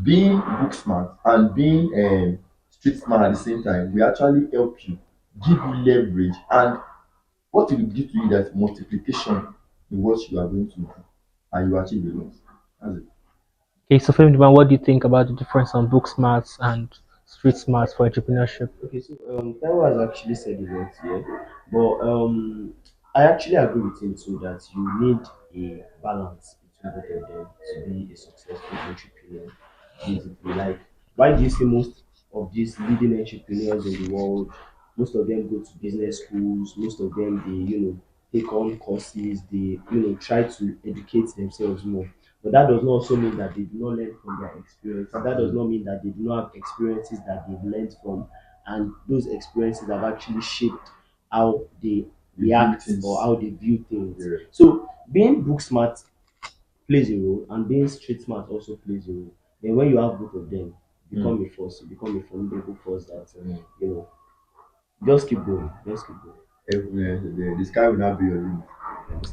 Being book smart and being street smart at the same time will actually help you, give you leverage, and what it will give to you that multiplication in what you are going to do, and you achieve a lot. That's it. Okay, so Femi, what do you think about the difference on book smarts and street smarts for entrepreneurship? Okay, so Taiwo has actually said a lot here, but I actually agree with him too that you need a balance between both of them to be a successful entrepreneur. Basically, like why do you see most of these leading entrepreneurs in the world? Most of them go to business schools. Most of them they take on courses. They try to educate themselves more. But that does not also mean that they do not learn from their experiences. That does Absolutely. not mean that they do not have experiences that they've learned from, and those experiences have actually shaped how they You view react or things. how they view things. Yeah. So being book smart plays a role, and being street smart also plays a role. Then when you have both of them, Mm. become a force. You become a formidable force that Mm. you know. Just keep going. Just keep going. Everywhere the sky will not be your limit.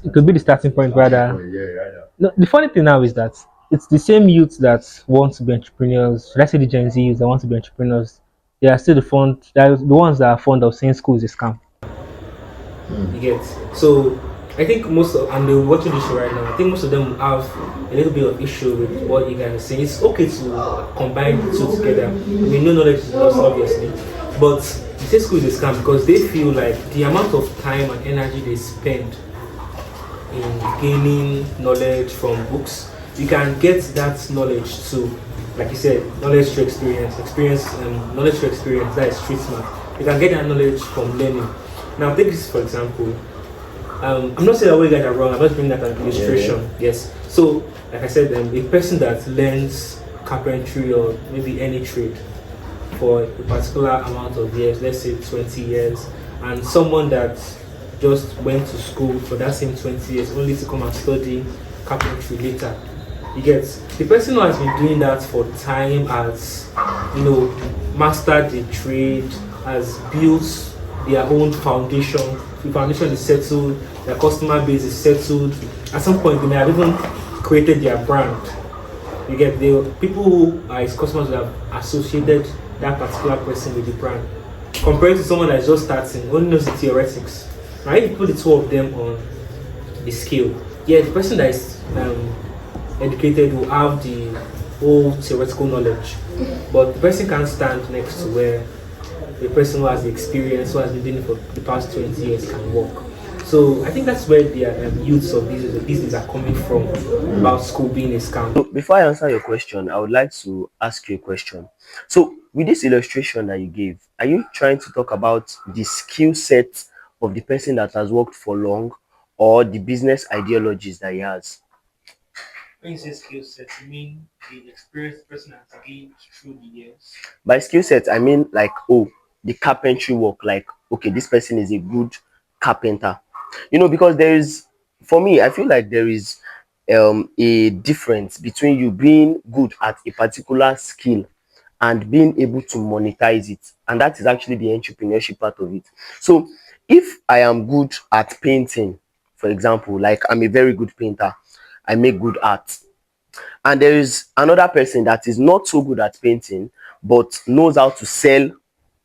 The It could starting be the point. starting point Starting rather. point, yeah, right now. No, the funny thing now is that it's the same youth that want to be entrepreneurs. Should I say the Gen Z youth that want to be entrepreneurs? They are still they are the ones that are fond of saying school is a scam. Mm. You get. So I think most of and they're watching this show right now. I think most of them have a little bit of issue with what you guys are saying. It's okay to combine the two together. I mean, no knowledge is lost, obviously, but they say school is a scam because they feel like the amount of time and energy they spend in gaining knowledge from books, you can get that knowledge too. Like you said, knowledge through experience, knowledge through experience. That is street smart. You can get that knowledge from learning. Now, take this for example. I'm not saying that what you guys are wrong. I'm just bringing that as an Yeah, yeah. illustration. Yes. So, like I said, a person that learns carpentry or maybe any trade for a particular amount of years, let's say 20 years, and someone that just went to school for that same 20 years only to come and study carpentry later. You get the person who has been doing that for time has, mastered the trade, has built their own foundation. The foundation is settled, their customer base is settled. At some point, they may have even created their brand. You get the people who are his customers who have associated that particular person with the brand. Compared to someone that's just starting, only knows the theoretics. Now, if you put the two of them on the scale, yeah, the person that is educated will have the whole theoretical knowledge, but the person can't stand next to where the person who has the experience, who has been doing it for the past 20 years can work. So I think that's where the youths of these days are coming from about school being a scam. So before I answer your question, I would like to ask you a question. So with this illustration that you gave, are you trying to talk about the skill set of the person that has worked for long, or the business ideologies that he has? When you say skill set, you mean the experienced person has gained through the years. By skill set, I mean like, oh, the carpentry work. Like, okay, this person is a good carpenter. Because there is, for me, I feel like there is a difference between you being good at a particular skill and being able to monetize it. And that is actually the entrepreneurship part of it. So if I am good at painting, for example, like I'm a very good painter, I make good art, and there is another person that is not so good at painting but knows how to sell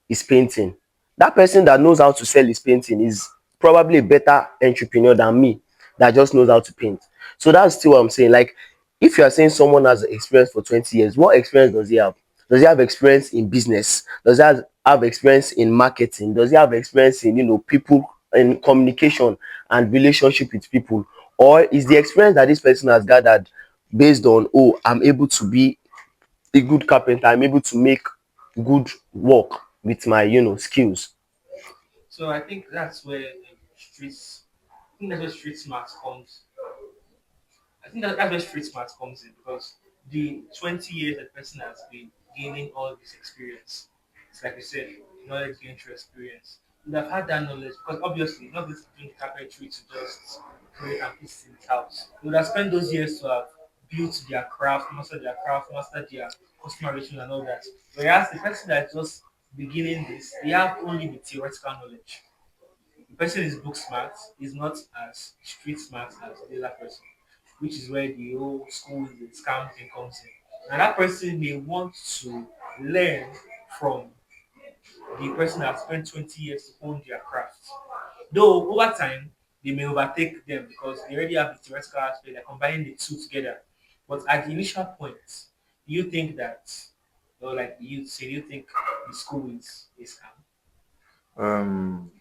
his painting. That person that knows how to sell his painting is probably a better entrepreneur than me that just knows how to paint. So that's still what I'm saying. Like, if you are saying someone has experience for 20 years, what experience does he have? Does he have experience in business? Does he have experience in marketing? Does he have experience in people, in communication and relationship with people? Or is the experience that this person has gathered based on, oh, I'm able to be a good carpenter, I'm able to make good work with my skills? So I think that's where I think that's where street smart comes. I think that's where street smart comes in because the 20 years that person has been gaining all this experience, it's like you said, knowledge gained through experience. You'd have had that knowledge because obviously not just doing carpentry to just create and piece in his house. They would have spent those years to have built their craft, mastered their customer relations and all that. Whereas the person that's just beginning this, they have only the theoretical knowledge. The person is book smart, is not as street smart as the other person, which is where the whole school the scam thing comes in. and that person may want to learn from the person that spent 20 years to hone their craft. Though over time they may overtake them because they already have the theoretical aspect, they're combining the two together. But at the initial point, do you think that, or like you say, do you think the school is scam? Um,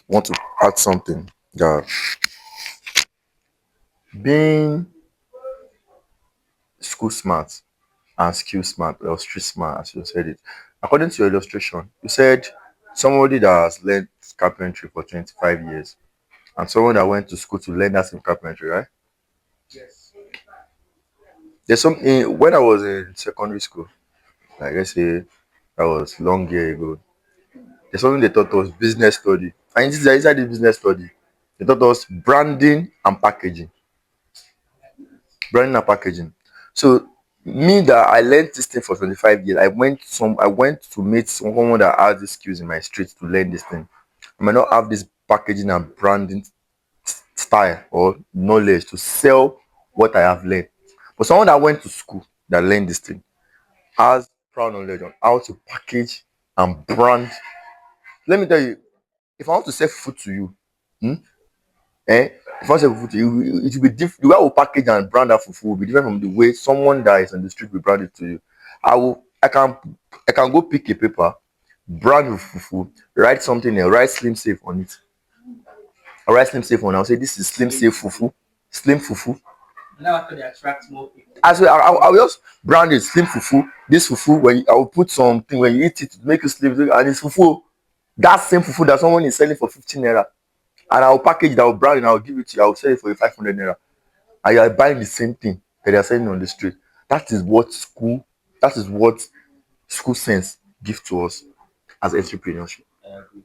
want to add something that being school smart and skill smart or street smart, as you said it, according to your illustration, you said somebody that has learned carpentry for 25 years and someone that went to school to learn that same carpentry, right? Yes. There's something when I was in secondary school, like let's say that was long year ago. There's something they taught us business study, and inside the business study, they taught us branding and packaging. Branding and packaging. So me that I learned this thing for 25 years, I went to meet someone that has these skills in my street to learn this thing. I might not have this packaging and branding style or knowledge to sell what I have learned. But someone that went to school that learned this thing has proud knowledge on how to package and brand. Let me tell you, if I want to sell food to you, hmm, if I want to sell food to you, it will be different. The way I will package and brand that fufu will be different from the way someone that is on the street will brand it to you. I can go pick a paper, brand with fufu, write something and write slim safe on it. I write slim safe on it. I'll say this is slim safe fufu, slim fufu. Now after they attract more people. As well, I will just brand it slim fufu. This fufu, I will put something when you eat it to make you slim, and it's fufu. That same fufu that someone is selling for 15 naira, and I'll package it, I'll brand it, I'll give it to you, I'll sell it for you 500 naira. And you are buying the same thing that they are selling on the street. That is what school sense give to us as entrepreneurship. I agree.